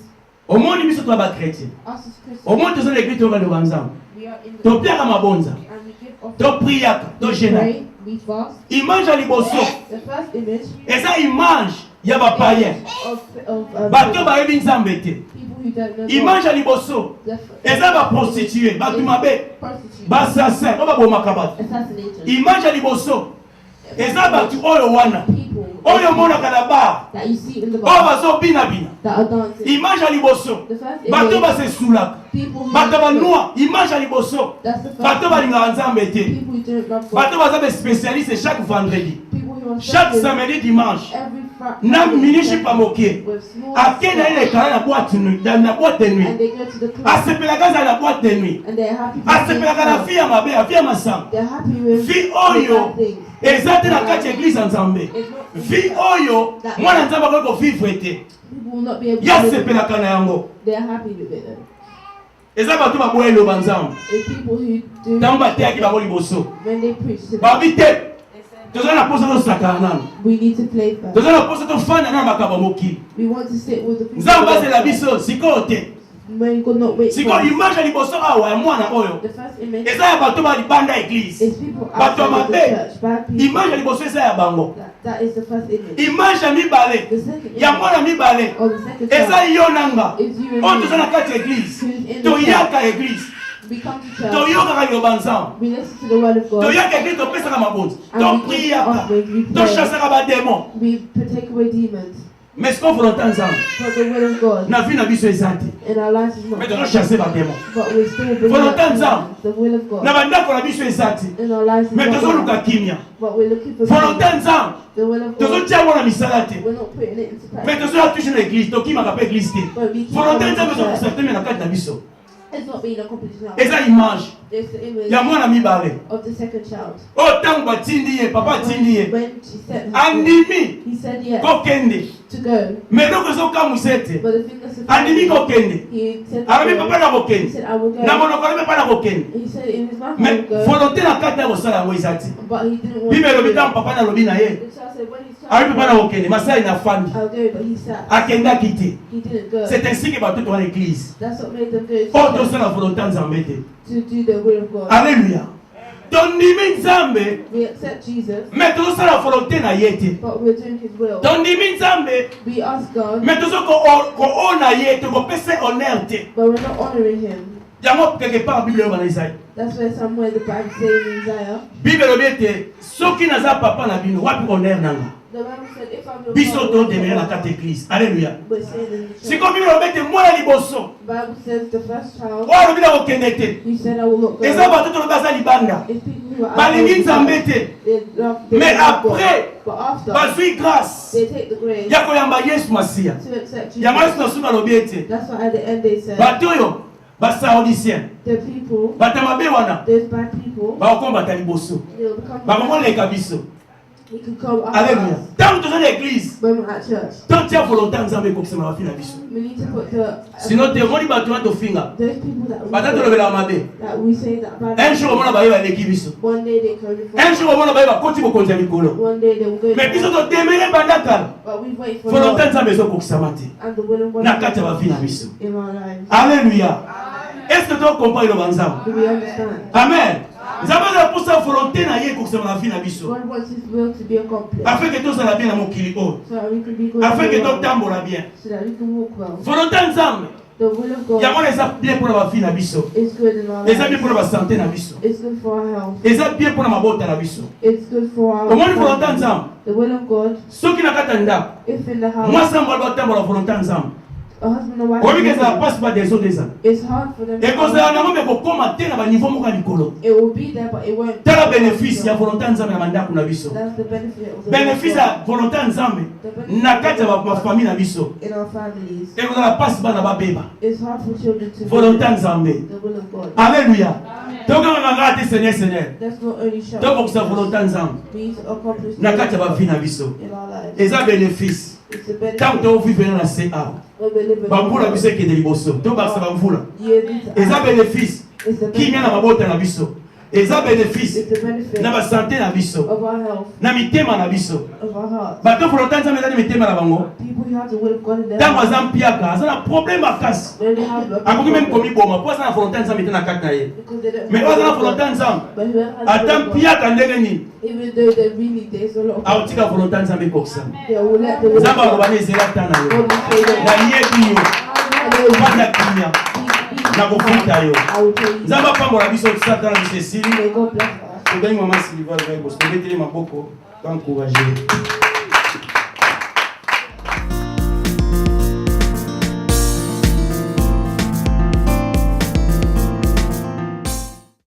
Omoni biso to ba chrétien. us as Christians. Omoni tozo l'église to ba lobanza. We are in the Topiaka mabonza. and we give offering. To priaka, to We jena. pray, we fast. Image ya liboso. The first image Eza image ya ba païen. of Bato bayebi nzambe te. people who don't know Image God. ya liboso. The Eza ba prostituée, bato mabe, prostitute, ba assassin, ba bomaka bato. assassinated Image ya liboso. Eza bato oyo wana. people Oyo monaka na bar. that you see in the Oyo Bible bazo bina bina. that are dancing. Image ya liboso. The first Bato image, basesulaka. people who Bato don't know. banua. Image ya liboso. That's the first Bato balingaka nzambe te. people who don't love God. Bato baza be spécialiste chaque vendredi. People who are Chaque serving samedi dimanche. every Na Friday minishi pa moke. with small Akenda ile kala na boîte nuit, na boîte de and nuit. they go to the club Asepelaka za na boîte de nuit. and they're happy. Asepelaka na fille ya mabe, ya fille ya masanga. They're happy with Vie with oyo bad things. eza te na kati ya église ya Nzambe. It's not Vie oyo mwana Nzambe akoki kovivre te. people will not be able Ya to live it. sepelaka na yango. They're happy with it though. Eza bato baboya eloba Nzambe. It's people who do Ntango bateyaki bango liboso. when they preach to them. Babi te. Toza na posa tosakana nano. We need to play first. Toza na posa tofanda na makambo ya mokili. We want to sit with the people. Nzambe azela biso sikoyo te. when God not wait Si for quand us. l'image à liboso awa ya mwana oyo. The first image Eza ya bato ba libanda église. is people Bato outside of the mabe. church, bad people. Image ya liboso eza ya bango. That is the first image. Image ya mibale. The second Ya image mwana mibale. of the second Eza child yo nanga. is you and Oyo me. toza na kati ya église. Who's in the church. Toyaka église. We come to church. Toyokaka liloba nzambe. We listen to the word of God. Toyaka église topesaka mabonzi. And we give Topriaka. offering. We pray. Tochassaka badémon. We take away demons. Mais ce qu'on volonté nzambe. But the will of God Na vie na biso eza te. in our lives is not. Mais tozochasse badémon. But we still believe Volonté that nzambe. the will of God Na bandako na biso eza te. in our lives is Mais not. tozoluka kimia. But we're looking for Volonté peace. nzambe. The will of God. Tozotia ngo na misala te. We're not putting it into Mais practice. tozoya touche na église. Tokimaka pe église te. But we keep Volonté on nzambe church. ezokosarte me na kati na biso. It's not being accomplished now. Eza image There's the image ya mwana mibale. of the second child. Oyo ntango batindi ye, papa atindi ye. When she said Andimi he said yes kokende. to go. Mais eloko ezokamwisa ete. But the thing that's Andimi kokende. he said Alobi to papa go. na He kokende. said I will go. Na monoko alobi papa na kokende. He said in his mouth I Mais will go. volonté na kati ya kosala yango eza te. But he didn't want Bible to elobi do ntango it. papa nalobi na ye. The child said when he's Alobi papa na child kokende. Masai na fandi. I'll go, but he sat. Akendaki te. He didn't go. C'est ainsi que bato toza na église. That's what made them go Oyo to church, tosala volonté ya nzambe te. to do the will of God. Alléluia. Tondimi nzambe. We accept Jesus, Mais tozosala volonté na ye te. but we're doing his will. Tondimi nzambe. We ask God, Mais tozo koona ye tokopesa honneur te. but we're not honoring him. Yango quelque part Bible eloba na Isaïe. That's where somewhere the Bible says in Isaiah, Bible elobi ete soki naza papa na bino wapi honneur nanga. the Bible said, if I'm your Biso father, todemere na kati église. Alléluia. we're saying in the church. Siko Bible elobi ete mwana liboso. The Bible says the first child, Oyo alobi na kokende te. he said, I will not go. Eza bato tolobi aza libanda. It's people who are Balingi outside, nzambe te. they love, they Mais love God. après, But after, bazwi grâce they take the grace ya koyamba Yesu Masiya. to accept Yango Yesu Jesus. nasuka alobi ete That's why at the end they said, bato oyo basaodicien the people, bato mabe wana those bad people, bakokombata liboso they'll become bakokoleka biso. he can come after Alléluia. us Ntango toza na église when we're at church. totia volonté ya nzambe ekokisama bafi na biso. We need to put the Sino te omoni bato wana tofinga those people that bata we say, tolobelaka mabe. that we say that bad Un jour omona baye baleki biso. one day they come before Un jour omona baye bakoti bokonzi ya mikolo. one day they will go Mais biso before. todemere banda kala. But we wait for Volonté ya God nzambe ezokokisama te and the will of God na kati ya bafi na biso. in our lives. Alléluia. Est-ce que tokompare iloba nzambe? Do we understand? Amen. Nzambe azaposa volonté na ye ekokisama na vi na biso. God wants his will to be accomplished Afin que tozala bien na mokili oyo. so that we can be good Afin que in the world, totambola bien. so that we can walk well. Volonté ya nzambe The will of God yango wana eza bien mpona bafi na biso. is good in our Eza bien lives. mpona basante na biso. It's good for our health. Eza bien mpona mabota na biso. It's good for our Omoni volonté ya family. nzambe. The will of God, Soki na kati ya ndako if in the house, mwasi yango atambola volonté ya nzambe. a husband and wife, Oyebi ke ezala mpasi ba des autres ezala. it's hard for them to Ekozala nango me kokoma te na baniveau moko ya likolo. it will be there, but it won't. Tala bénéfice ya volonté ya nzambe na bandako na biso. That's the benefit of the Bénéfice will of ya volonté ya nzambe The benefit na kati ya of God bafamille na biso. in our families. Ekozala mpasi bana babeba. It's hard for children to Volonté ya do nzambe. the will of God. Alléluia. Tokanga ngaka te Seigneur Seigneur. That's not only shown. Tokokisa volonté ya nzambe We need to accomplish na the kati ya will bavi na biso. in our lives. Eza bénéfice. It's a benefit Ntango tovivre na se awa. when we live in Bamvula the biso ekende liboso. Tobakisa bamvula. You need to Eza act. bénéfice. It's a Kimia na benefit. mabota na biso. Eza bénéfice. It's a benefit Na basante na biso. of our health, Na mitema na biso. of our heart. Bato volonté ya nzambe eza na mitema na bango. People who have the will of God in their Ntango heart, aza mpiaka aza na problème makasi. when they have a Akoki meme problem, komiboma mpo aza na volonté ya nzambe te na kati na ye. because they don't Mais have oyo aza the na will of volonté ya God. nzambe But whoever has the ata will of God, mpiaka ndenge nini even though they really there's a lot of aotika volonté ya nzambe ekokisama. they will let the will of Nzambe God. aloba na ezela ta na yo. God will say that Nayebi yo. Vanda kimia. Na kofuta yo. I will tell you. Nzambe apambola biso tosatana biso esili. May God bless us. Tobengi mama Sylvia Levegos. Tobeteli maboko. Encourager.